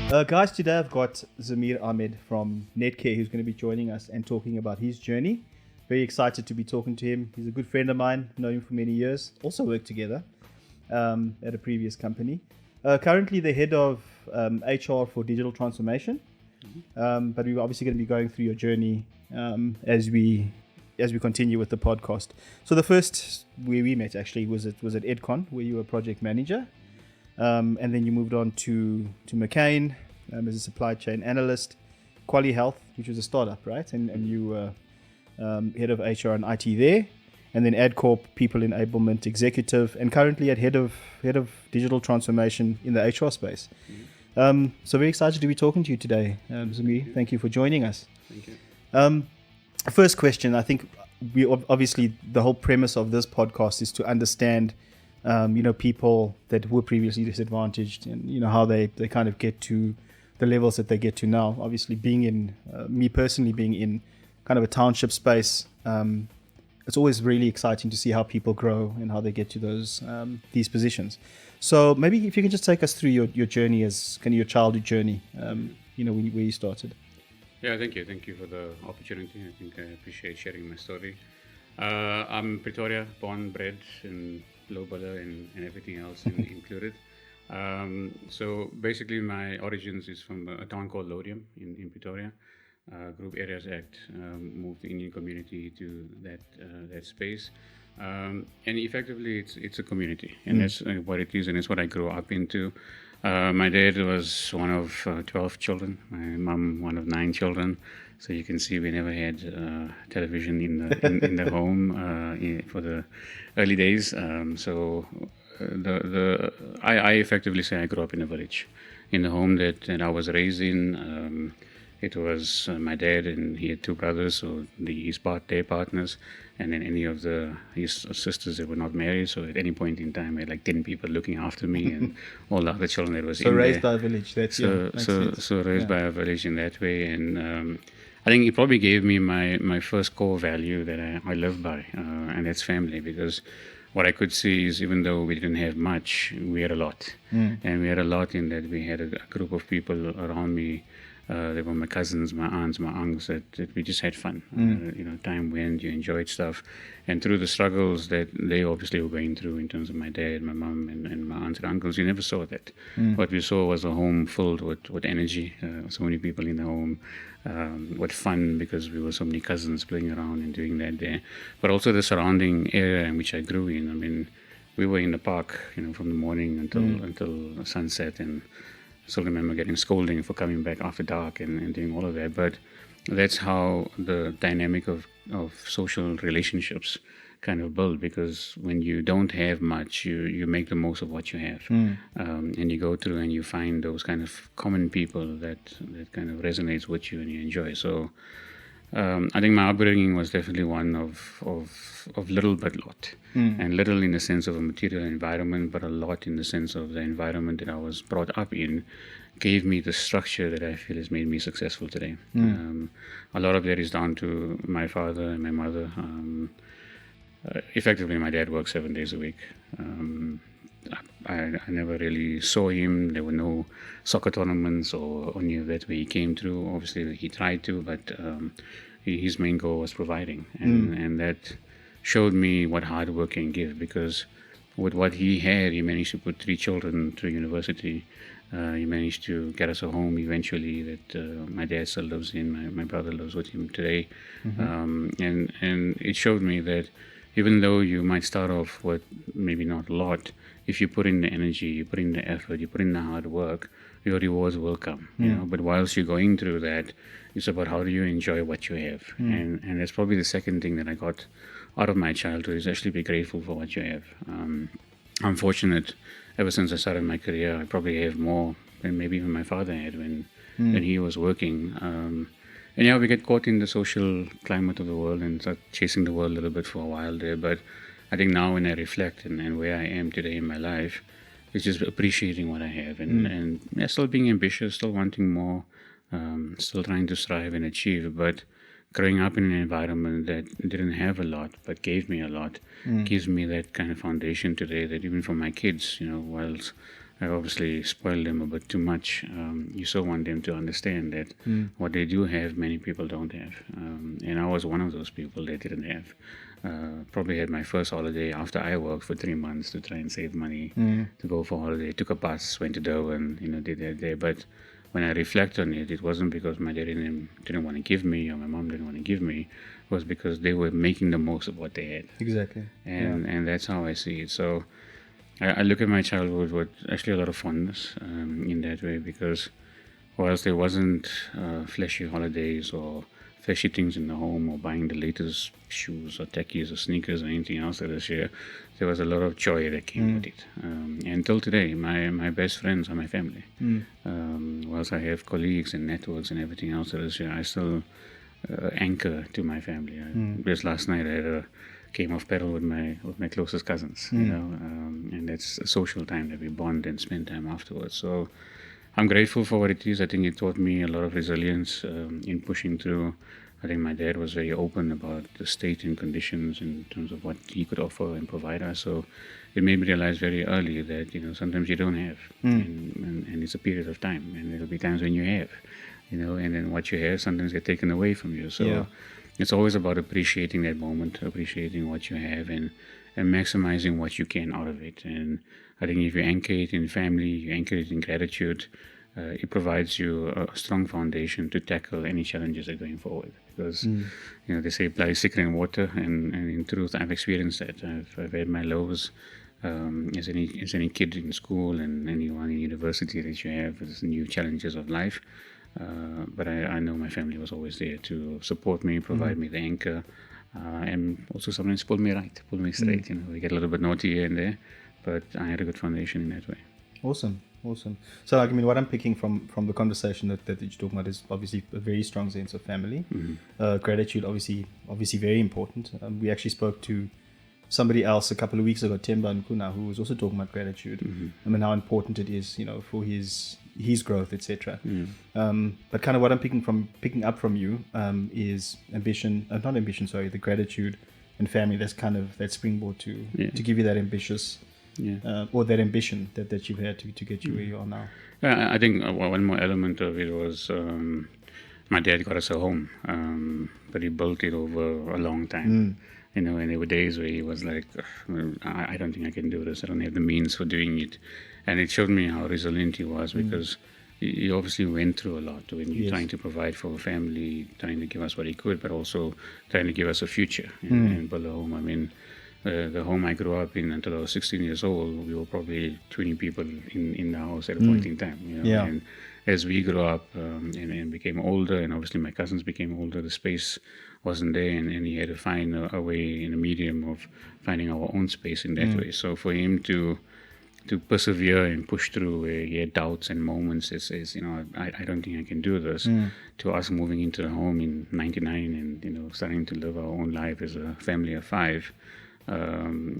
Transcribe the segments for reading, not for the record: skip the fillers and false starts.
Guys, today I've got Zameer Ahmed from Netcare who's going to be joining us and talking about his journey. Very excited to be talking to him. He's a good friend of mine, known him for many years, also worked together at a previous company. Currently the head of HR for digital transformation, but we're obviously going to be going through your journey as we continue with the podcast. So the first where we met actually was at Edcon, where you were project manager. And then you moved on to McCain as a supply chain analyst, Quali Health, which was a startup, right? And you were head of HR and IT there, and then AdCorp, people enablement executive, and currently at head of digital transformation in the HR space. So very excited to be talking to you today, Zameer. Thank you for joining us. Thank you. First question, I think we obviously the whole premise of this podcast is to understand people that were previously disadvantaged and, how they kind of get to the levels that they get to now. Obviously being in, me personally being in kind of a township space, it's always really exciting to see how people grow and how they get to these positions. So maybe if you can just take us through your journey as kind of your childhood journey, where you started. Yeah, thank you. Thank you for the opportunity. I think I appreciate sharing my story. I'm Pretoria, born, bred, and Lowbudder and everything else included. So basically my origins is from a town called Lodium in Pretoria. Group Areas Act moved the Indian community to that space. And effectively it's a community, and that's what it is, and it's what I grew up into. My dad was one of 12 children, my mom one of 9 children. So you can see we never had television in the home for the early days. I effectively say I grew up in a village, in the home that I was raised in. It was my dad, and he had 2 brothers, so their partners, and then any of his sisters that were not married. So at any point in time, I had like 10 people looking after me, and all the other children that was in there. So raised by a village. So raised by a village in that way, and I think it probably gave me my first core value that I live by, and that's family. Because what I could see is, even though we didn't have much, we had a lot, and we had a lot in that we had a group of people around me. They were my cousins, my aunts, my uncles, that we just had fun. Time went, you enjoyed stuff. And through the struggles that they obviously were going through in terms of my dad, my mom, and my aunts and uncles, you never saw that. What we saw was a home filled with energy, so many people in the home, with fun, because we were so many cousins playing around and doing that there. But also the surrounding area in which I grew in. I mean, we were in the park, from the morning until sunset, and I still remember getting scolding for coming back after dark and doing all of that. But that's how the dynamic of social relationships kind of build, because when you don't have much, you make the most of what you have. And you go through and you find those kind of common people that kind of resonates with you and you enjoy. So I think my upbringing was definitely one of little but lot. And little in the sense of a material environment, but a lot in the sense of the environment that I was brought up in gave me the structure that I feel has made me successful today. A lot of that is down to my father and my mother. Effectively, my dad worked 7 days a week. I never really saw him. There were no soccer tournaments or any of that where he came through. Obviously, he tried to, but his main goal was providing. And that showed me what hard work can give, because with what he had, he managed to put 3 children through university. He managed to get us a home eventually that my dad still lives in. My brother lives with him today. And it showed me that even though you might start off with maybe not a lot, if you put in the energy, you put in the effort, you put in the hard work, your rewards will come. But whilst you're going through that, it's about how do you enjoy what you have. And that's probably the second thing that I got out of my childhood, is actually be grateful for what you have. I'm fortunate, ever since I started my career, I probably have more than maybe even my father had when he was working. And we get caught in the social climate of the world and start chasing the world a little bit for a while there. But I think now when I reflect and where I am today in my life, it's just appreciating what I have and still being ambitious, still wanting more, still trying to strive and achieve. But growing up in an environment that didn't have a lot but gave me a lot gives me that kind of foundation today, that even for my kids, whilst I obviously spoiled them a bit too much. You so want them to understand that what they do have, many people don't have. And I was one of those people that didn't have. Probably had my first holiday after I worked for 3 months to try and save money to go for holiday. Took a bus, went to Durban, did that there. But when I reflect on it, it wasn't because my dad didn't want to give me or my mom didn't want to give me. It was because they were making the most of what they had. Exactly. And that's how I see it. So I look at my childhood with actually a lot of fondness in that way, because whilst there wasn't flashy holidays or flashy things in the home or buying the latest shoes or techies or sneakers or anything else this year, there was a lot of joy that came with it. And until today, my best friends are my family. Whilst I have colleagues and networks and everything else this year, I still anchor to my family. Just last night I came off pedal with my closest cousins, and that's a social time that we bond and spend time afterwards. So I'm grateful for what it is. I think it taught me a lot of resilience in pushing through. I think my dad was very open about the state and conditions in terms of what he could offer and provide us. So it made me realize very early that sometimes you don't have, and it's a period of time, and there'll be times when you have, and then what you have sometimes get taken away from you. So it's always about appreciating that moment, appreciating what you have, and maximizing what you can out of it. And I think if you anchor it in family, you anchor it in gratitude, it provides you a strong foundation to tackle any challenges that are going forward. Because they say blood is thicker than water, and in truth, I've experienced that. I've had my lows. As any kid in school and anyone in university that you have, there's new challenges of life. But I know my family was always there to support me, provide me the anchor, and also sometimes pull me straight. We get a little bit naughty here and there, but I had a good foundation in that way. Awesome. So, what I'm picking from the conversation that you're talking about is obviously a very strong sense of family. Gratitude, obviously very important. We actually spoke to somebody else a couple of weeks ago, Temba Nkuna, who was also talking about gratitude. How important it is, for his growth, etc. But kind of what I'm picking up from you is the gratitude and family. That's kind of that springboard to give you that ambitious or that ambition that you've had to get you where you are now. I think one more element of it was my dad got us a home, but he built it over a long time. And there were days where he was like, I don't think I can do this. I don't have the means for doing it. And it showed me how resilient he was, because he obviously went through a lot when you're trying to provide for a family, trying to give us what he could, but also trying to give us a future and build a home. The home I grew up in until I was 16 years old, we were probably 20 people in the house at a point in time. And as we grew up and became older, and obviously my cousins became older, the space wasn't there, and he had to find a way in a medium of finding our own space in that way. So for him to persevere and push through where he had doubts and moments that says, I don't think I can do this, to us moving into the home in 99 and starting to live our own life as a family of 5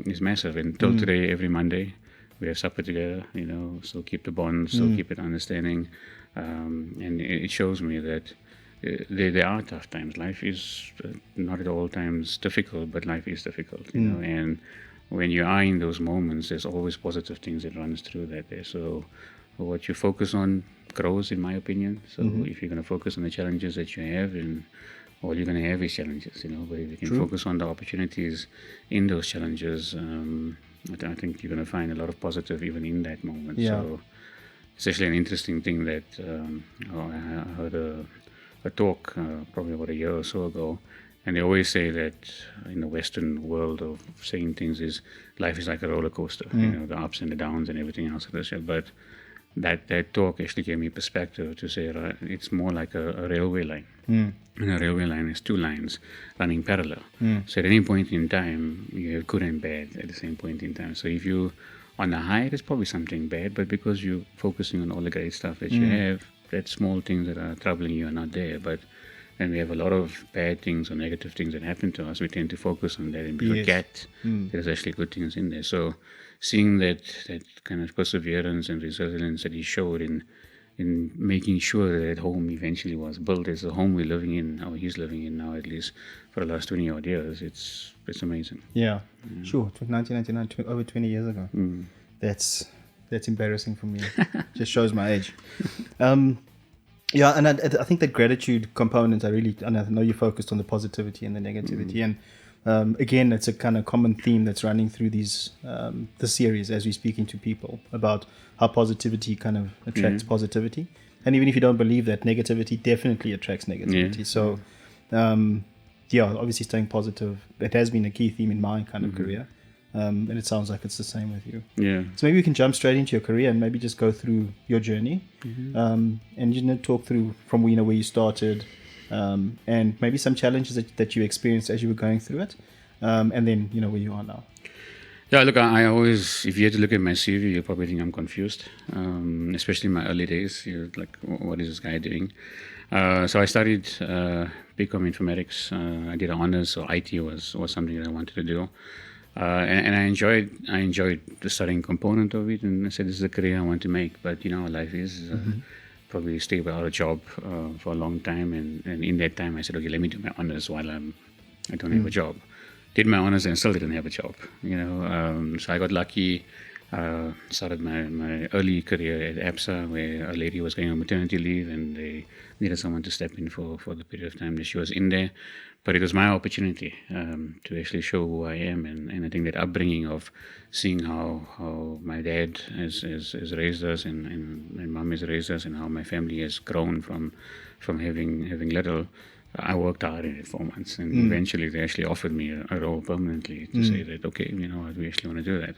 is massive. And till today, every Monday we have supper together, still keep the bond, still keep it understanding, and it shows me that there are tough times. Life is not at all times difficult, but life is difficult, and when you are in those moments, there's always positive things that runs through that there. So what you focus on grows, in my opinion. So if you're going to focus on the challenges that you have, and all you're going to have is challenges, but if you can focus on the opportunities in those challenges, I think you're going to find a lot of positive even in that moment. So it's actually an interesting thing that I heard a talk probably about a year or so ago, and they always say that in the Western world of saying things is life is like a roller coaster, the ups and the downs and everything else of this. But that talk actually gave me perspective to say it's more like a railway line. And a railway line is 2 lines running parallel. So at any point in time, you have good and bad at the same point in time. So if you on the high, there's probably something bad, but because you're focusing on all the great stuff that you have, that small things that are troubling you are not there. But when we have a lot of bad things or negative things that happen to us, we tend to focus on that and forget there's actually good things in there. So seeing that kind of perseverance and resilience that he showed in making sure that home eventually was built as the home we're living in, or he's living in now, at least for the last 20 odd years, it's amazing. Sure. 1999, over 20 years ago. That's That's embarrassing for me. Just shows my age. Yeah, and I think that gratitude component, and I know you focused on the positivity and the negativity, and again, it's a kind of common theme that's running through the series as we're speaking to people about how positivity kind of attracts positivity, and even if you don't believe that, negativity definitely attracts negativity. So, obviously staying positive, it has been a key theme in my kind of career. And it sounds like it's the same with you. Yeah. So maybe we can jump straight into your career and maybe just go through your journey, and talk through from where you started, and maybe some challenges that you experienced as you were going through it, and then where you are now. Yeah, look, I always, if you had to look at my CV, you'll probably think I'm confused, especially in my early days. You're like, what is this guy doing? So I studied BCom informatics. I did honors, so IT was something that I wanted to do. And I enjoyed the studying component of it, and I said, this is a career I want to make. But how life is, probably stay without a job for a long time. And in that time, I said, okay, let me do my honors while I don't have a job. Did my honors and still didn't have a job. So I got lucky. Started my early career at ABSA, where a lady was going on maternity leave, and they needed someone to step in for the period of time that she was in there. But it was my opportunity to actually show who I am, and I think that upbringing of seeing how my dad has raised us and my mom has raised us, and how my family has grown from having little. I worked hard in it 4 months, and eventually they actually offered me a role permanently to say that, okay, we actually want to do that.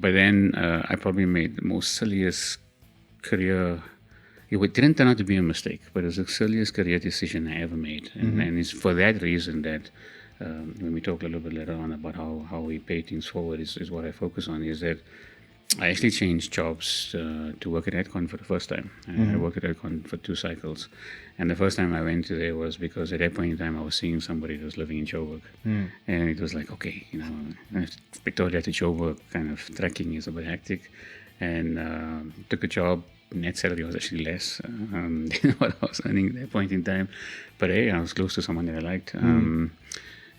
But then I probably made the most silliest career. It didn't turn out to be a mistake, but it was the silliest career decision I ever made. And it's for that reason that when we talk a little bit later on about how we pay things forward is what I focus on, is that I actually changed jobs to work at Edcon for the first time. I worked at Edcon for 2 cycles. And the first time I went to there was because at that point in time I was seeing somebody that was living in Joburg. And it was like, okay, Pretoria to Joburg kind of trekking is a bit hectic. And took a job. Net salary was actually less than what I was earning at that point in time. But hey, I was close to someone that I liked.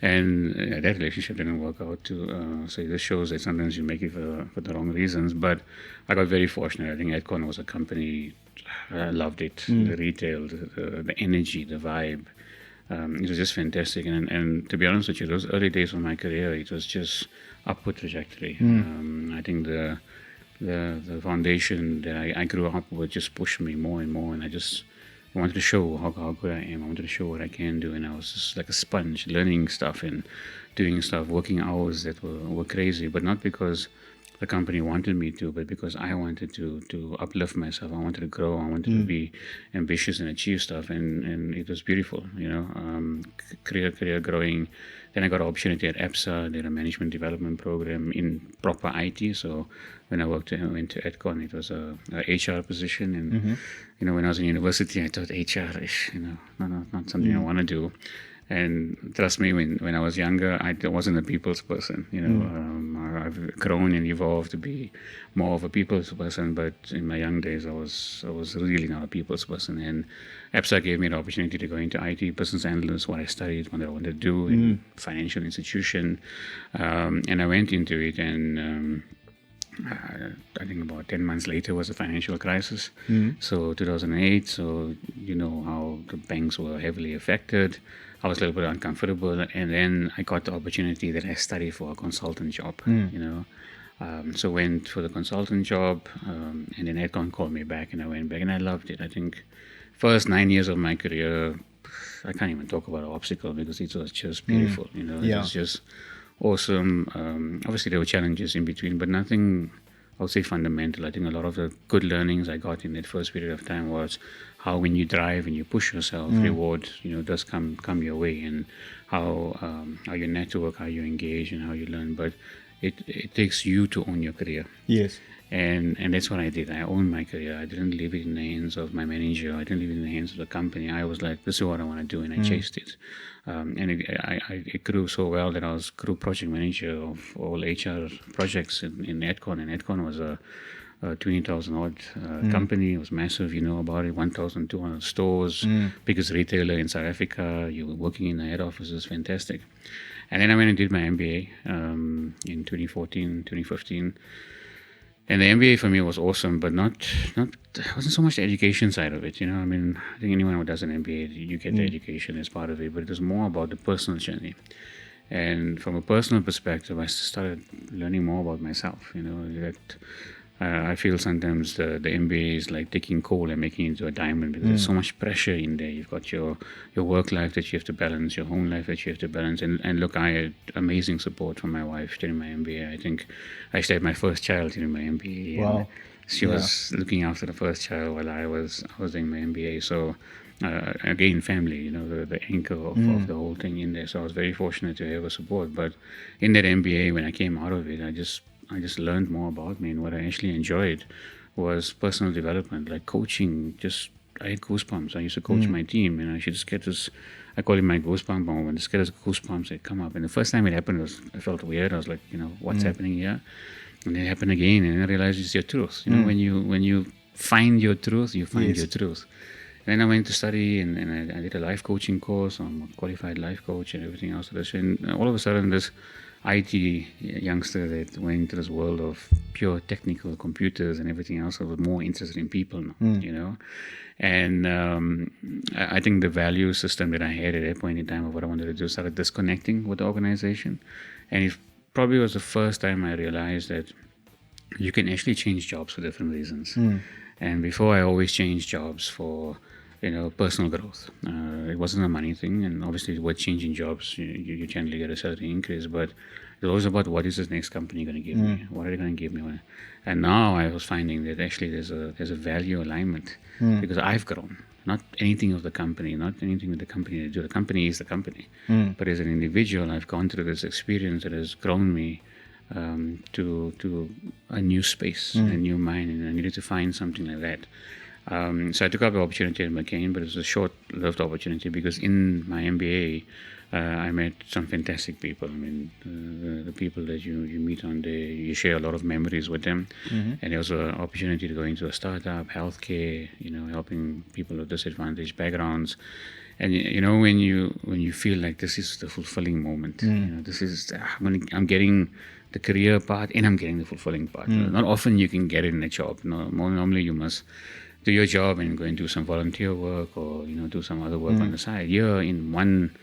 And that relationship didn't work out too. So this shows that sometimes you make it for the wrong reasons. But I got very fortunate. I think Edcon was a company, I loved it. The retail, the energy, the vibe. It was just fantastic. And to be honest with you, those early days of my career, it was just upward trajectory. I think the foundation that I grew up with just pushed me more and more. And I wanted to show how good I am. I wanted to show what I can do, and I was just like a sponge, learning stuff and doing stuff, working hours that were crazy, but not because the company wanted me to, but because I wanted to uplift myself. I wanted to grow. I wanted to be ambitious and achieve stuff, and it was beautiful, career growing. Then I got an opportunity at ABSA, did a management development program in proper IT. So when I went to Edcon, it was a HR position. And, when I was in university, I thought HR is, not something I want to do. And trust me, when I was younger, I wasn't a people's person. I've grown and evolved to be more of a people's person. But in my young days, I was really not a people's person. And ABSA gave me the opportunity to go into IT, business analyst, what I studied, what I wanted to do in financial institution. And I went into it, and I think about 10 months later was the financial crisis. So 2008, so how the banks were heavily affected. I was a little bit uncomfortable, and then I got the opportunity that I studied for a consultant job, so went for the consultant job, and then Edcon called me back, and I went back, and I loved it. I think first 9 years of my career, I can't even talk about an obstacle because it was just beautiful, It was just awesome. Obviously there were challenges in between, but nothing, I would say, fundamental. I think a lot of the good learnings I got in that first period of time was how when you drive and you push yourself, reward, does come your way, and how you network, how you engage, and how you learn. But it takes you to own your career. Yes. And that's what I did. I owned my career. I didn't leave it in the hands of my manager. I didn't leave it in the hands of the company. I was like, this is what I want to do, and I chased it. And it grew so well that I was group project manager of all HR projects in Edcon. And Edcon was a 20,000 odd company. It was massive, about it, 1,200 stores, biggest retailer in South Africa. You were working in the head office. It was fantastic. And then I went and did my MBA in 2014, 2015. And the MBA for me was awesome, but not it wasn't so much the education side of it. I mean, I think anyone who does an MBA, you get the education as part of it, but it was more about the personal journey. And from a personal perspective, I started learning more about myself. That I feel sometimes the MBA is like taking coal and making it into a diamond, because there's so much pressure in there. You've got your work life that you have to balance, your home life that you have to balance. And look, I had amazing support from my wife during my MBA. I think I actually had my first child during my MBA. Wow. And she was looking after the first child while I was doing my MBA. So again, family, the anchor of the whole thing in there. So I was very fortunate to have her support. But in that MBA, when I came out of it, I just learned more about me, and what I actually enjoyed was personal development, like coaching. I had goosebumps. I used to coach my team, and I should just get this. I call it my goosebump moment. Just get this goosebumps that come up. And the first time it happened, I felt weird. I was like, what's happening here? And it happened again, and I realized it's your truth. When you find your truth, you find your truth. And then I went to study, and I did a life coaching course. I'm a qualified life coach and everything else. And all of a sudden, this IT youngster that went into this world of pure technical computers and everything else, I was more interested in people now, And I think the value system that I had at that point in time of what I wanted to do started disconnecting with the organization. And it probably was the first time I realized that you can actually change jobs for different reasons. And before, I always changed jobs for personal growth. It wasn't a money thing, and obviously with changing jobs, you generally get a salary increase, but it's always about what is this next company going to give me? What are they going to give me? And now I was finding that actually there's a value alignment, because I've grown. Not anything of the company, not anything with the company to do. The company is the company. But as an individual, I've gone through this experience that has grown me to a new space, a new mind, and I needed to find something like that. So I took up the opportunity at McCain, but it was a short-lived opportunity, because in my MBA, I met some fantastic people. I mean, the people that you meet on there, you share a lot of memories with them. And there was an opportunity to go into a startup, healthcare, helping people with disadvantaged backgrounds. And when you feel like this is the fulfilling moment, this is I'm getting the career part and I'm getting the fulfilling part. Not often you can get it in a job. Normally you must do your job and go and do some volunteer work, or do some other work on the side. Here, in one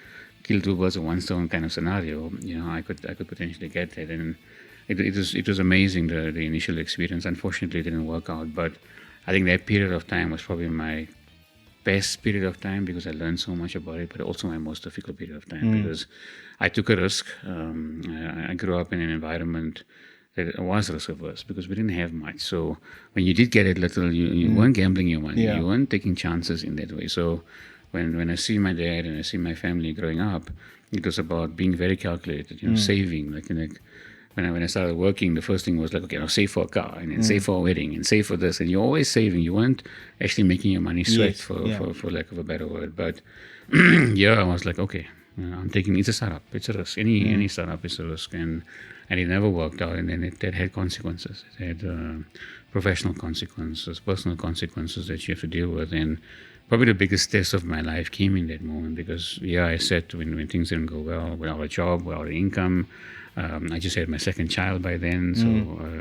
kill two birds with one stone kind of scenario, I could potentially get that. And it was amazing, the initial experience. Unfortunately, it didn't work out, but I think that period of time was probably my best period of time, because I learned so much about it, but also my most difficult period of time, because I took a risk. I grew up in an environment that was risk averse, because we didn't have much. So when you did get it little, you weren't gambling your money. You weren't taking chances in that way. So when I see my dad and I see my family growing up, it was about being very calculated, saving. Like when I started working, the first thing was like, okay, I'll save for a car, and then save for a wedding, and save for this. And you're always saving. You weren't actually making your money sweat, for lack of a better word. But I was like, okay, I'm taking, it's a startup. It's a risk. Any startup is a risk. And it never worked out. And then it had consequences. It had professional consequences, personal consequences that you have to deal with. And probably the biggest test of my life came in that moment, because I said when things didn't go well, without a job, without income. I just had my second child by then, so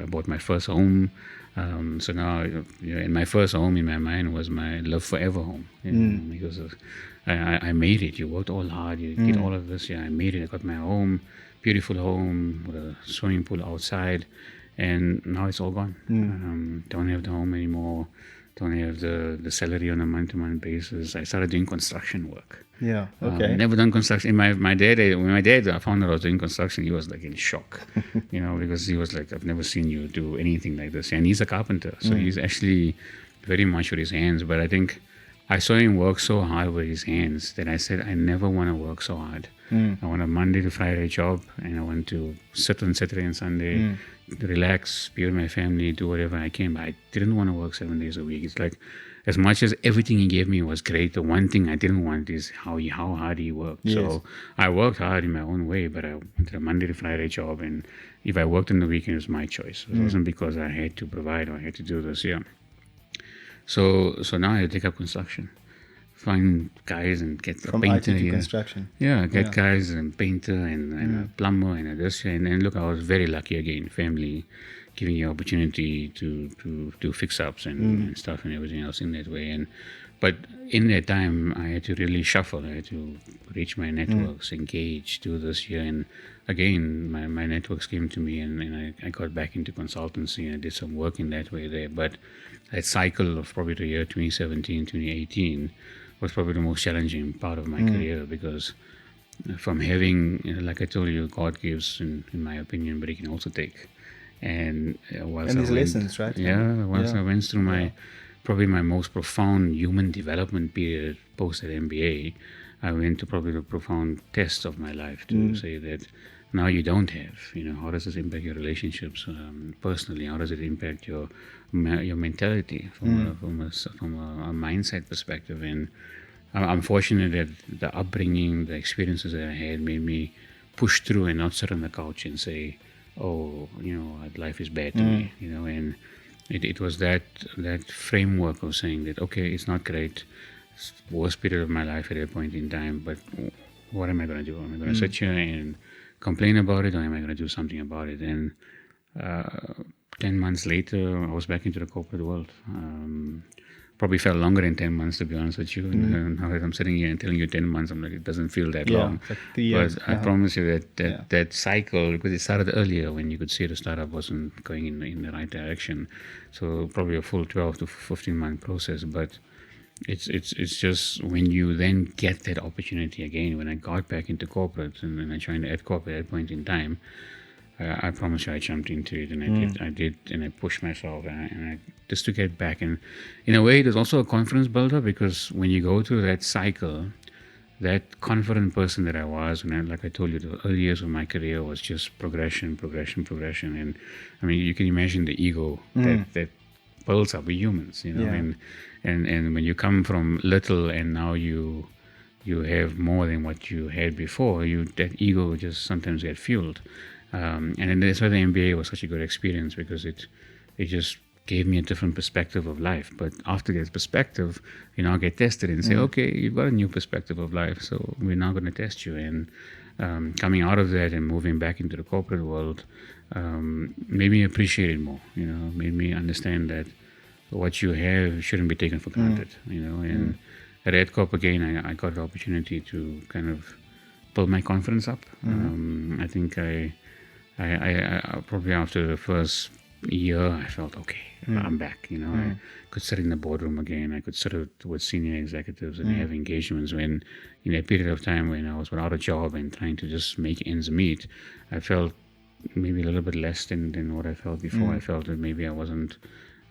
I bought my first home. So now, in my first home, in my mind, was my live forever home, because I made it. You worked all hard, you did all of this. I made it. I got my home, beautiful home with a swimming pool outside, and now it's all gone. Don't have the home anymore. Don't have the salary on a month-to-month basis. I started doing construction work. Yeah, okay. Never done construction. When my dad found out I was doing construction, he was like in shock, because he was like, I've never seen you do anything like this. And he's a carpenter, so he's actually very much with his hands. But I think I saw him work so hard with his hands that I said, I never want to work so hard. I want a Monday to Friday job, and I want to sit on Saturday and Sunday, relax, be with my family, do whatever I can. But I didn't want to work 7 days a week. It's like, as much as everything he gave me was great, the one thing I didn't want is how hard he worked. Yes. So I worked hard in my own way, but I wanted a Monday to Friday job, and if I worked on the weekend, it was my choice. It wasn't because I had to provide or I had to do this. So now I take up construction. find guys and get From a painter IT to here. construction. Yeah, get guys and painter and a plumber and a this. And look, I was very lucky again, family giving you opportunity to do fix-ups and stuff and everything else in that way. But in that time, I had to really shuffle. I had to reach my networks, engage, do this here. And again, my networks came to me and I got back into consultancy and I did some work in that way there. But that cycle of probably the year 2017, 2018 was probably the most challenging part of my career, because from having, like I told you, God gives, in my opinion, but He can also take. And these lessons, right? I went through probably my most profound human development period post that MBA, I went to probably the profound test of my life to say that now you don't have, how does this impact your relationships personally? How does it impact your mentality from a mindset perspective? And I'm fortunate that the upbringing, the experiences that I had made me push through and not sit on the couch and say, oh, life is bad to me, and it was that framework of saying that, okay, it's not great, it's the worst period of my life at that point in time, but what am I going to do? Am I going to sit here and complain about it, or am I going to do something about it? And 10 months later, I was back into the corporate world. Probably felt longer than 10 months, to be honest with you. And now that I'm sitting here and telling you 10 months, I'm like, it doesn't feel that long. Like 3 years. But I promise you that cycle, because it started earlier when you could see the startup wasn't going in the right direction. So probably a full 12 to 15 month process. But it's just when you then get that opportunity again, when I got back into corporate and I joined EdCorp at that point in time, I promise you I jumped into it, and I did, and I pushed myself, and I just to get back. And in a way, it was also a confidence builder, because when you go through that cycle, that confident person that I was, and like I told you, the early years of my career was just progression. And I mean, you can imagine the ego that builds up with humans, and when you come from little and now you have more than what you had before, that ego just sometimes get fueled. And then that's why the MBA was such a good experience, because it just gave me a different perspective of life. But after that perspective, I get tested and say, okay, you've got a new perspective of life, so we're now going to test you. And coming out of that and moving back into the corporate world made me appreciate it more, made me understand that what you have shouldn't be taken for granted, And at EdCorp, again, I got the opportunity to kind of build my confidence up. I think I probably after the first year, I felt, okay, I'm back, I could sit in the boardroom again. I could sit with senior executives and have engagements. When in a period of time when I was without a job and trying to just make ends meet, I felt maybe a little bit less than what I felt before. I felt that maybe I wasn't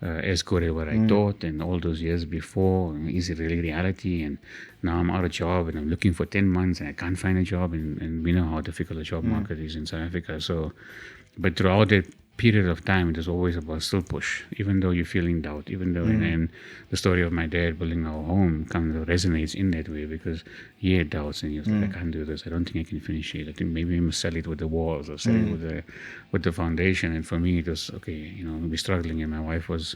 as good at what I thought, and all those years before, is it really reality? And now I'm out of job and I'm looking for 10 months and I can't find a job, and we know how difficult the job market is in South Africa. So, but throughout that period of time, it was always about still push, even though you're feeling doubt, even though, and the story of my dad building our home kind of resonates in that way, because he had doubts and he was like, I can't do this, I don't think I can finish it, I think maybe I must sell it with the walls or sell it with the foundation. And for me it was, okay, we're struggling, and my wife was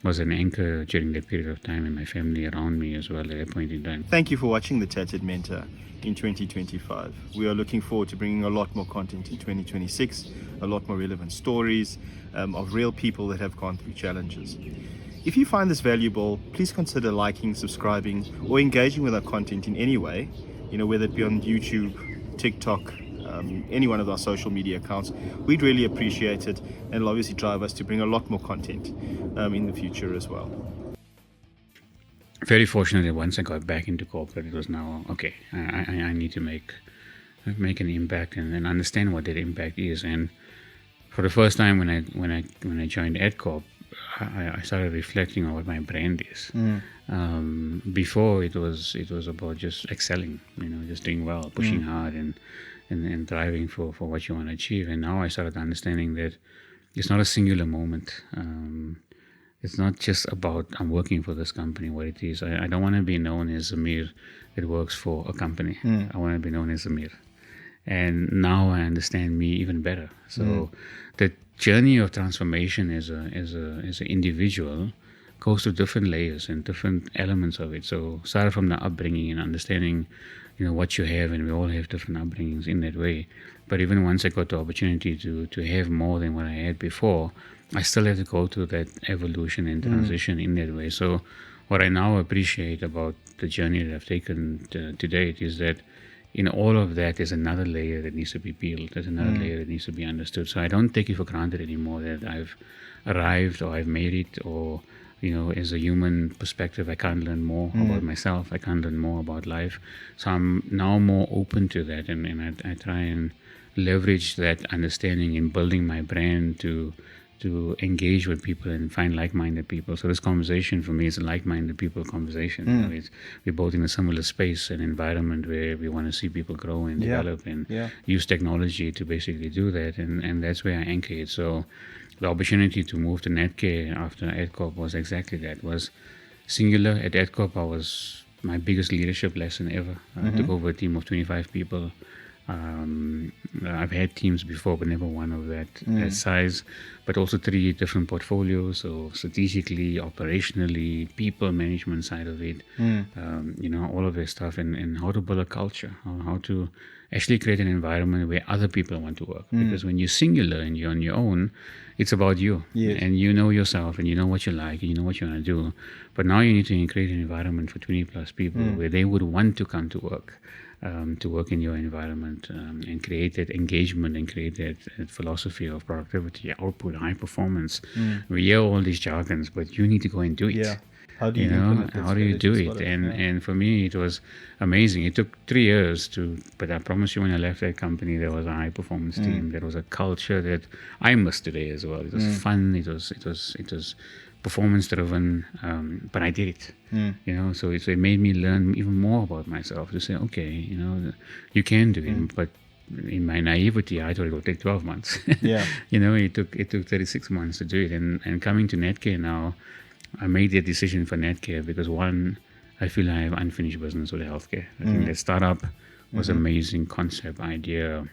an anchor during that period of time, and my family around me as well at that point in time. Thank you for watching The Tattered Mentor in 2025. We are looking forward to bringing a lot more content in 2026, a lot more relevant stories of real people that have gone through challenges. If you find this valuable, please consider liking, subscribing, or engaging with our content in any way, whether it be on YouTube, TikTok, any one of our social media accounts. We'd really appreciate it, and it'll obviously drive us to bring a lot more content in the future as well. Very fortunate that once I got back into corporate, it was now, okay, I need to make an impact and understand what that impact is. And for the first time when I joined EdCorp, I started reflecting on what my brand is. Before it was about just excelling, just doing well, pushing hard and driving for what you want to achieve. And now I started understanding that it's not a singular moment. It's not just about I'm working for this company, what it is. I don't want to be known as Zameer that works for a company. I want to be known as Zameer. And now I understand me even better. So the journey of transformation as an individual goes to different layers and different elements of it. So started from the upbringing and understanding, what you have, and we all have different upbringings in that way. But even once I got the opportunity to have more than what I had before, I still have to go through that evolution and transition in that way. So what I now appreciate about the journey that I've taken to date is that in all of that, there's another layer that needs to be peeled. There's another layer that needs to be understood. So I don't take it for granted anymore that I've arrived or I've made it, or as a human perspective, I can't learn more about myself. I can't learn more about life. So I'm now more open to that, and I try and leverage that understanding in building my brand to engage with people and find like-minded people. So this conversation for me is a like-minded people conversation. We're both in a similar space and environment where we want to see people grow and develop and use technology to basically do that. And that's where I anchor it. So the opportunity to move to Netcare after EdCorp was exactly that. Was singular. At EdCorp, I was my biggest leadership lesson ever. I took over a team of 25 people. I've had teams before, but never one of that size. But also 3 different portfolios, so strategically, operationally, people management side of it, all of that stuff, and how to build a culture, how to actually create an environment where other people want to work. Because when you're singular and you're on your own, it's about you, and you know yourself, and you know what you like, and you know what you want to do. But now you need to create an environment for 20 plus people where they would want to come to work in your environment, and create that engagement and create that philosophy of productivity, output, high performance. We hear all these jargons, but you need to go and do it. Yeah. How do you implement this? How do you do it? And for me, it was amazing. It took 3 years but I promise you, when I left that company, there was a high performance team. There was a culture that I miss today as well. It was fun. It was performance driven, but I did it. So it made me learn even more about myself, to say, okay, you can do it. But in my naivety, I thought it would take 12 months. It took 36 months to do it. And coming to Netcare now, I made the decision for Netcare because, one, I feel I have unfinished business with healthcare. I think the startup was an amazing concept, idea.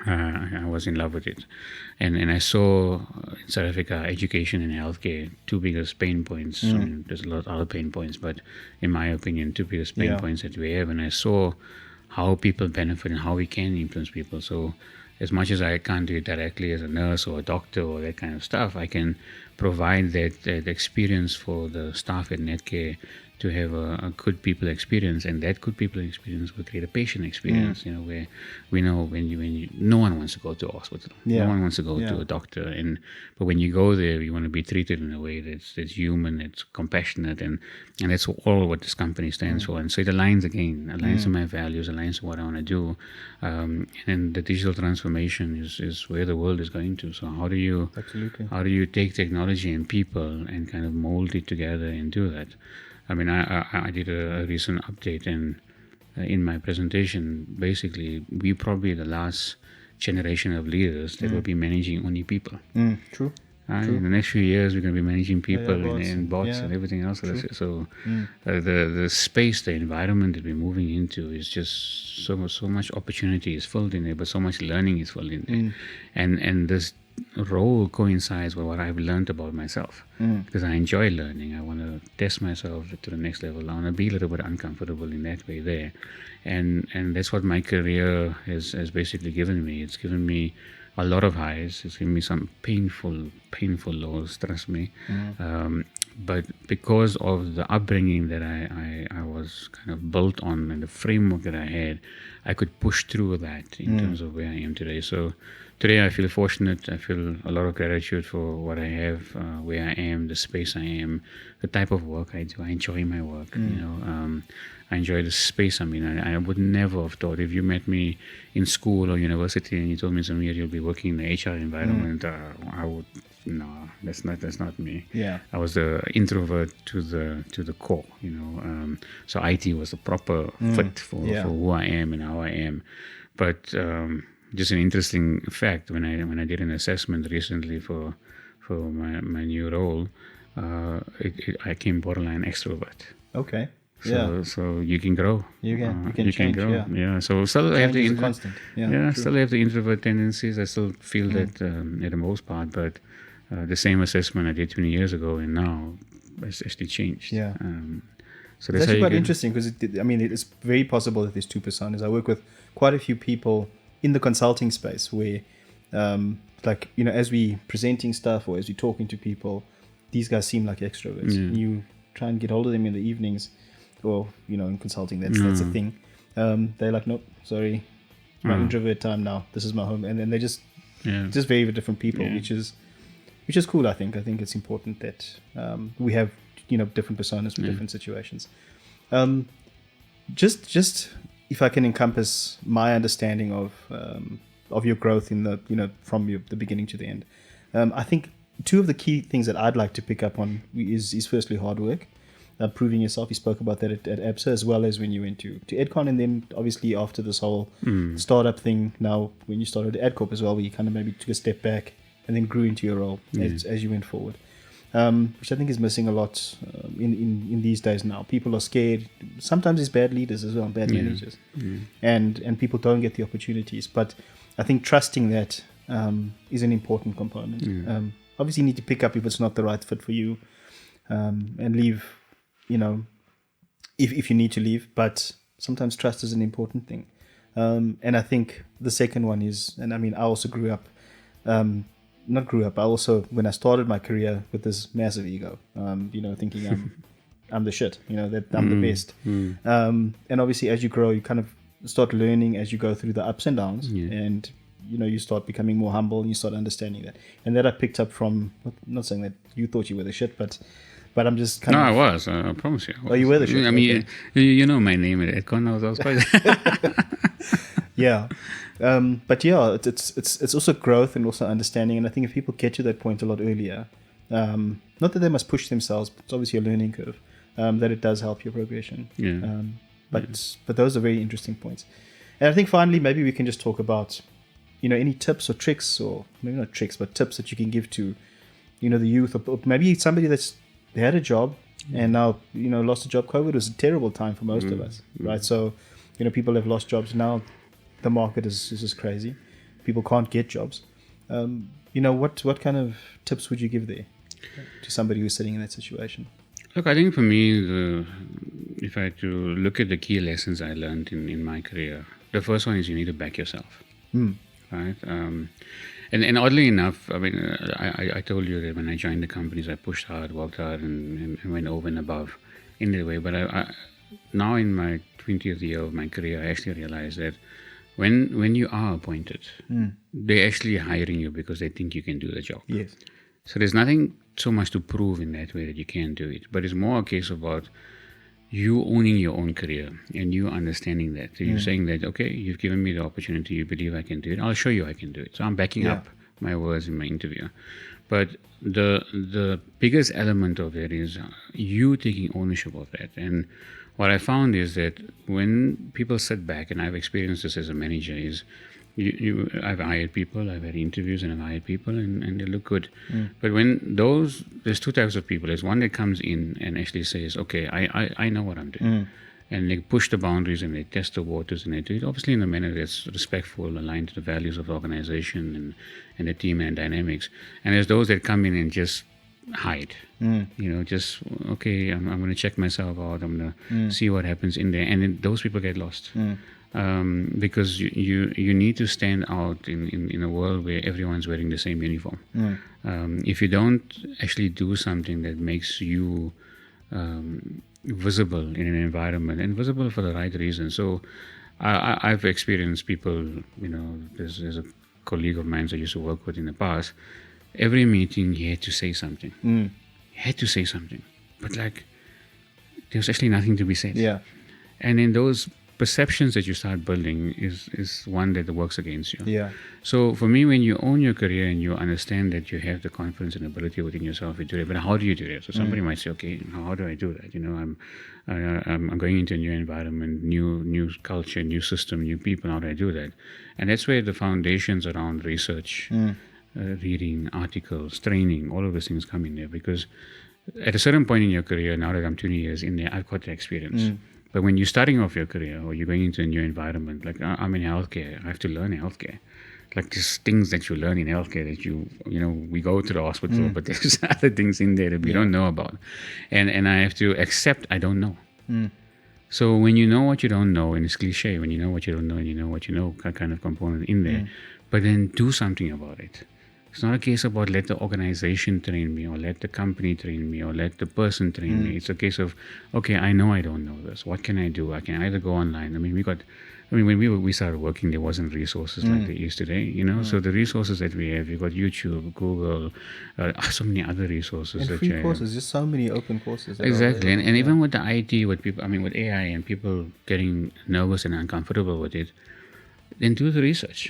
I was in love with it. And I saw in South Africa, education and healthcare, 2 biggest pain points. I mean, there's a lot of other pain points, but in my opinion, 2 biggest pain points that we have. And I saw how people benefit and how we can influence people. So as much as I can't do it directly as a nurse or a doctor or that kind of stuff, I can provide that experience for the staff at Netcare to have a good people experience, and that good people experience will create a patient experience. Where we know when you no one wants to go to a hospital, no one wants to go to a doctor, but when you go there, you want to be treated in a way that's human, that's compassionate, and that's all what this company stands for. And so it aligns to my values, aligns to what I want to do, and the digital transformation is where the world is going to. So how do you take technology and people and kind of mold it together and do that? I mean, I did a recent update, and in my presentation, basically, we're probably the last generation of leaders that will be managing only people. True. In the next few years, we're going to be managing people and bots and everything else. So the space, the environment that we're moving into is just so much opportunity is filled in there, but so much learning is filled in there. And this role coincides with what I've learned about myself, because I enjoy learning. I want to test myself to the next level. I want to be a little bit uncomfortable in that way there, and that's what my career has basically given me. It's given me a lot of highs. It's given me some painful lows, trust me. But because of the upbringing that I was kind of built on, and the framework that I had, I could push through that in terms of where I am today. So today I feel fortunate. I feel a lot of gratitude for what I have, where I am, the space I am, the type of work I do. I enjoy my work. I enjoy the space I'm in. I would never have thought, if you met me in school or university and you told me, Zameer, you'll be working in the HR environment, I would, no, that's not me. Yeah. I was the introvert to the core, so IT was the proper fit for who I am and how I am. But just an interesting fact, when I did an assessment recently for my new role, I came borderline extrovert. Okay. So you can grow. You can change, grow. Yeah. So still I have the constant. still have the introvert tendencies. I still feel that at the most part, but the same assessment I did 20 years ago and now has actually changed. Yeah. So It's that's how actually you quite get, interesting because it's very possible that there's two personas. I work with quite a few people in the consulting space where, as we presenting stuff or as we talking to people, these guys seem like extroverts. Yeah. You try and get hold of them in the evenings, or in consulting, that's a thing. They're like, nope, sorry, it's my introvert time now. This is my home, and then they're just very different people, which is cool. I think it's important that we have different personas for different situations. Just if I can encompass my understanding of your growth in the from the beginning to the end, I think two of the key things that I'd like to pick up on is firstly hard work, proving yourself. You spoke about that at ABSA, as well as when you went to EdCon, and then obviously after this whole startup thing. Now when you started AdCorp as well, where you kind of maybe took a step back and then grew into your role as you went forward. Which I think is missing a lot in these days now. People are scared. Sometimes there's bad leaders as well, bad managers, and people don't get the opportunities. But I think trusting that is an important component. Obviously, you need to pick up if it's not the right fit for you, and leave. If you need to leave, but sometimes trust is an important thing. And I think the second one is, and I mean, I also grew up. I also, when I started my career with this massive ego, thinking I'm the shit, that I'm the best. And obviously as you grow, you kind of start learning as you go through the ups and downs, and you start becoming more humble and you start understanding that. And that I picked up from, not saying that you thought you were the shit, but I'm just kind of... No, I was. I promise you. Oh, you were the shit? I mean, you know my name at EdCon. I was quite... Yeah. But yeah, it's also growth and also understanding. And I think if people get to that point a lot earlier, not that they must push themselves, but it's obviously a learning curve, that it does help your progression. But those are very interesting points. And I think finally, maybe we can just talk about, any tips or tricks, or maybe not tricks, but tips that you can give to, the youth, or maybe somebody they had a job and now, lost a job. COVID was a terrible time for most of us, right? So, people have lost jobs now. The market is just crazy. People can't get jobs. What kind of tips would you give there to somebody who's sitting in that situation? Look, I think for me, if I had to look at the key lessons I learned in my career, the first one is you need to back yourself, right? And oddly enough, I mean, I told you that when I joined the companies, I pushed hard, worked hard, and went over and above in that way. But I now in my 20th year of my career, I actually realized that when you are appointed, they're actually hiring you because they think you can do the job. Yes. So there's nothing so much to prove in that way that you can do it. But it's more a case about you owning your own career and you understanding that. So you're saying that, okay, you've given me the opportunity, you believe I can do it, I'll show you I can do it. So I'm backing up my words in my interview. But the biggest element of it is you taking ownership of that. And what I found is that when people sit back, and I've experienced this as a manager, is I've hired people, I've had interviews and I've hired people and they look good. But when there's two types of people. There's one that comes in and actually says, okay, I know what I'm doing. And they push the boundaries and they test the waters and they do it obviously in a manner that's respectful, aligned to the values of the organization and the team and dynamics. And there's those that come in and just hide, just, okay, I'm going to check myself out, I'm going to see what happens in there. And then those people get lost. Because you need to stand out in a world where everyone's wearing the same uniform. If you don't actually do something that makes you visible in an environment, and visible for the right reason. So I've experienced people, there's a colleague of mine I used to work with in the past. Every meeting he had to say something. He had to say something. But there was actually nothing to be said. Yeah. And in those perceptions that you start building is one that works against you. Yeah. So for me, when you own your career and you understand that you have the confidence and ability within yourself to do it, but how do you do it? So somebody might say, okay, how do I do that? I'm going into a new environment, new culture, new system, new people. How do I do that? And that's where the foundations around research, reading, articles, training, all of those things come in there. Because at a certain point in your career, now that I'm 20 years in there, I've got the experience. But when you're starting off your career or you're going into a new environment, like I'm in healthcare, I have to learn healthcare. like just things that you learn in healthcare that we go to the hospital, but there's other things in there that we don't know about. And I have to accept I don't know. So when you know what you don't know, and it's cliche, when you know what you don't know and you know what you know, kind of component in there, but then do something about it. It's not a case about let the organization train me or let the company train me or let the person train me. It's a case of, okay, I know I don't know this. What can I do? I can either go online. I mean, when we started working, there wasn't resources like there is today, So the resources that we have, you've got YouTube, Google, so many other resources. And that free you have. courses, just so many open courses. Exactly. And even with the IT, with AI and people getting nervous and uncomfortable with it, then do the research.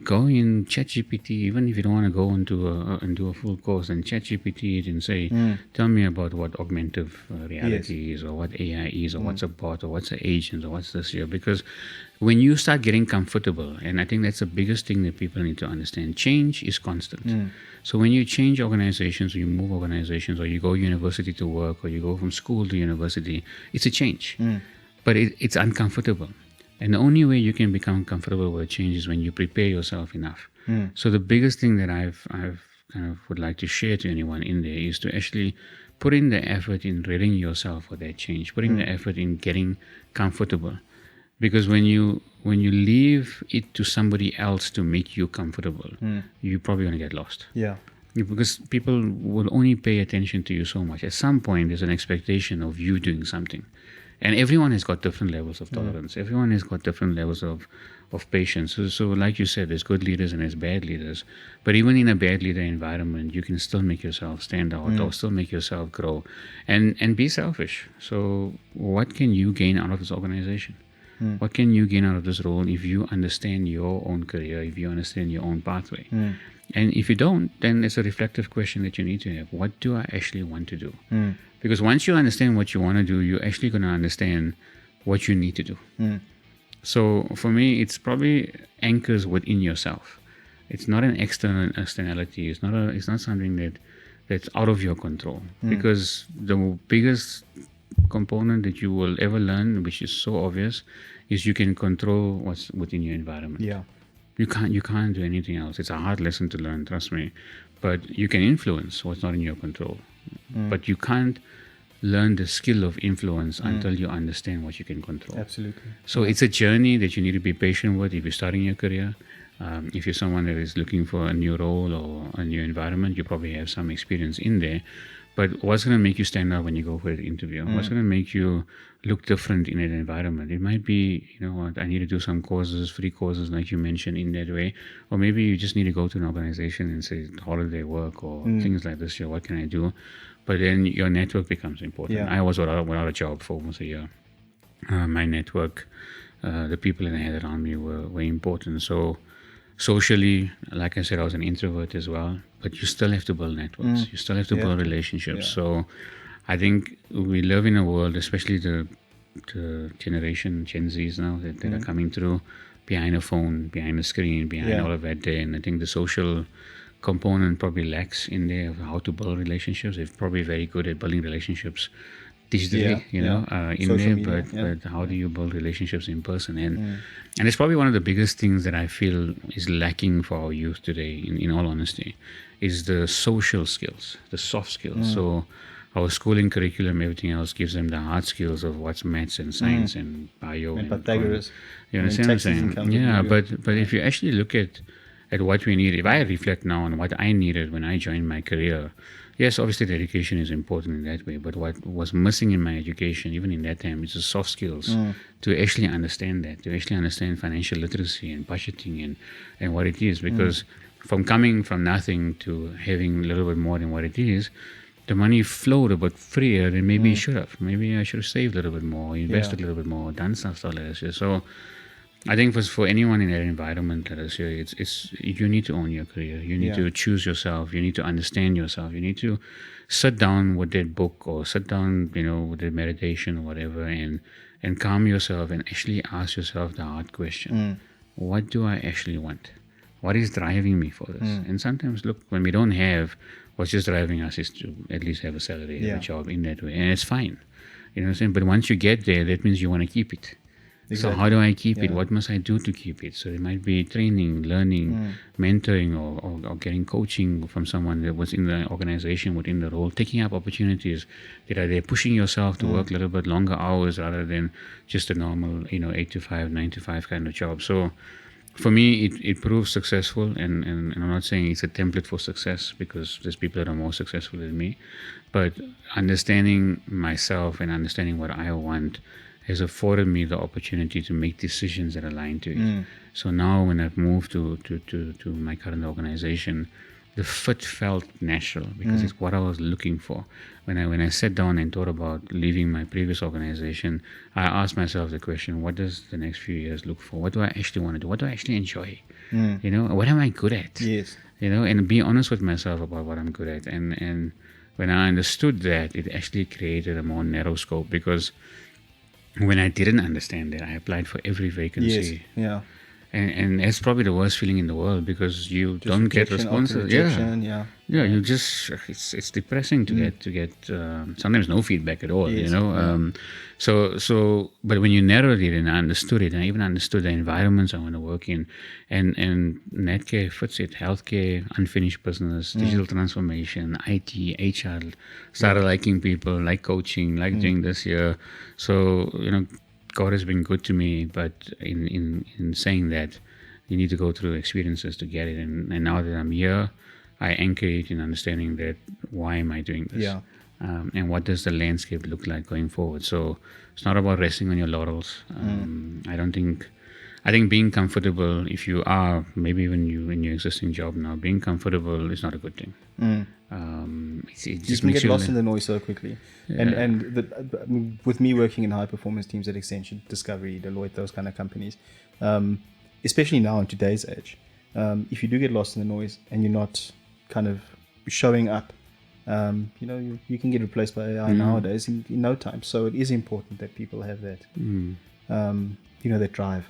Go in ChatGPT, even if you don't want to go into a full course, and ChatGPT it and say, tell me about what augmented reality is, or what AI is, or what's a bot, or what's an agent, or what's this here. Because when you start getting comfortable, and I think that's the biggest thing that people need to understand, change is constant. So when you change organizations, or you move organizations, or you go university to work, or you go from school to university, it's a change. But it's uncomfortable. And the only way you can become comfortable with change is when you prepare yourself enough. So the biggest thing that I've kind of would like to share to anyone in there is to actually put in the effort in readying yourself for that change, putting the effort in getting comfortable. Because when you leave it to somebody else to make you comfortable, you're probably going to get lost. Yeah. Because people will only pay attention to you so much. At some point, there's an expectation of you doing something. And everyone has got different levels of tolerance. Everyone has got different levels of patience. So like you said, there's good leaders and there's bad leaders. But even in a bad leader environment, you can still make yourself stand out or still make yourself grow and be selfish. So what can you gain out of this organization? What can you gain out of this role if you understand your own career, if you understand your own pathway? And if you don't, then it's a reflective question that you need to have. What do I actually want to do? Because once you understand what you want to do, you're actually going to understand what you need to do. So for me, it's probably anchors within yourself. It's not an externality. It's not something that's out of your control. Because the biggest component that you will ever learn, which is so obvious, is you can control what's within your environment. Yeah. You can't do anything else. It's a hard lesson to learn, trust me. But you can influence what's not in your control. But you can't learn the skill of influence until you understand what you can control. Absolutely. So it's a journey that you need to be patient with if you're starting your career. If you're someone that is looking for a new role or a new environment, you probably have some experience in there. But what's going to make you stand out when you go for an interview? What's going to make you look different in an environment? It might be, I need to do some courses, free courses like you mentioned in that way. Or maybe you just need to go to an organization and say holiday work or things like this. What can I do? But then your network becomes important. Yeah. I was without a job for almost a year. My network, the people that I had around me were important. So socially, like I said, I was an introvert as well. But you still have to build networks. You still have to build relationships. Yeah. So I think we live in a world, especially the generation Gen Zs now that are coming through, behind a phone, behind a screen, behind all of that day. And I think the social component probably lacks in there of how to build relationships. They're probably very good at building relationships digitally, in social there, media, but how do you build relationships in person? And it's probably one of the biggest things that I feel is lacking for our youth today, in all honesty, is the social skills, the soft skills. So our schooling curriculum, everything else gives them the hard skills of what's maths and science and bio and Pythagoras. You understand what I'm saying? Yeah, but if you actually look at what we need, if I reflect now on what I needed when I joined my career, yes, obviously the education is important in that way, but what was missing in my education, even in that time, is the soft skills to actually understand that, to actually understand financial literacy and budgeting and what it is. Because from coming from nothing to having a little bit more than what it is, the money flowed a bit freer than maybe it should have. Maybe I should have saved a little bit more, invested a little bit more, done stuff like that. So I think for anyone in that environment, it's you need to own your career. You need to choose yourself. You need to understand yourself. You need to sit down with that book or sit down, with the meditation or whatever, and calm yourself and actually ask yourself the hard question: what do I actually want? What is driving me for this? And sometimes, look, when we don't have what's just driving us is to at least have a salary, have a job in that way, and it's fine. You know what I'm saying? But once you get there, that means you want to keep it. So how do I keep it? What must I do to keep it? So it might be training, learning, mentoring, or getting coaching from someone that was in the organization, within the role, taking up opportunities that are there, pushing yourself to work a little bit longer hours rather than just a normal, 8 to 5, 9 to 5 kind of job. So for me, it proved successful, and I'm not saying it's a template for success, because there's people that are more successful than me, but understanding myself and understanding what I want has afforded me the opportunity to make decisions that align to it. So now when I've moved to my current organization, the fit felt natural, because it's what I was looking for. When I sat down and thought about leaving my previous organization, I asked myself the question, what does the next few years look for? What do I actually want to do? What do I actually enjoy? What am I good at? Yes. And be honest with myself about what I'm good at. And when I understood that, it actually created a more narrow scope, because when I didn't understand that, I applied for every vacancy. Yes. Yeah. And it's probably the worst feeling in the world, because you don't get responses. You just, it's depressing to get sometimes no feedback at all. Yes. So but when you narrowed it and I understood it, and I even understood the environments I want to work in, and Netcare fits it: healthcare, unfinished business, digital transformation, IT, HR. Started liking people, like coaching, like doing this here. So God has been good to me, but in saying that, you need to go through experiences to get it. And now that I'm here, I anchor it in understanding that why am I doing this? Yeah. And what does the landscape look like going forward? So it's not about resting on your laurels. I think being comfortable, if you are, maybe when you in your existing job now, being comfortable is not a good thing. It just you can get lost in the noise so quickly. With me working in high performance teams at Accenture, Discovery, Deloitte, those kind of companies, especially now in today's age, if you do get lost in the noise and you're not kind of showing up, you can get replaced by AI nowadays in no time. So it is important that people have that, that drive.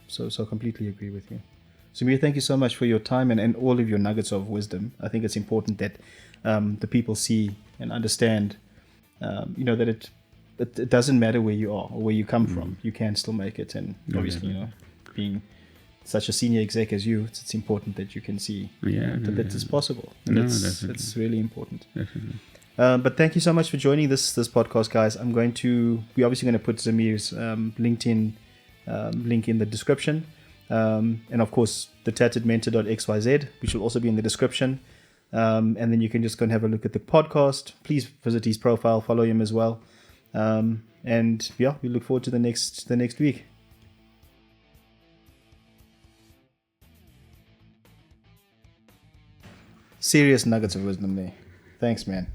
So completely agree with you. Zameer, thank you so much for your time and all of your nuggets of wisdom. I think it's important that the people see and understand, that it doesn't matter where you are or where you come from. You can still make it. And obviously, being such a senior exec as you, it's important that you can see that it's possible. And it's really important. Definitely. But thank you so much for joining this podcast, guys. We're obviously going to put Zameer's LinkedIn link in the description. And of course, the tattedmentor.xyz, which will also be in the description. And then you can just go and have a look at the podcast. Please visit his profile, follow him as well. And we look forward to the next week. Serious nuggets of wisdom there. Thanks, man.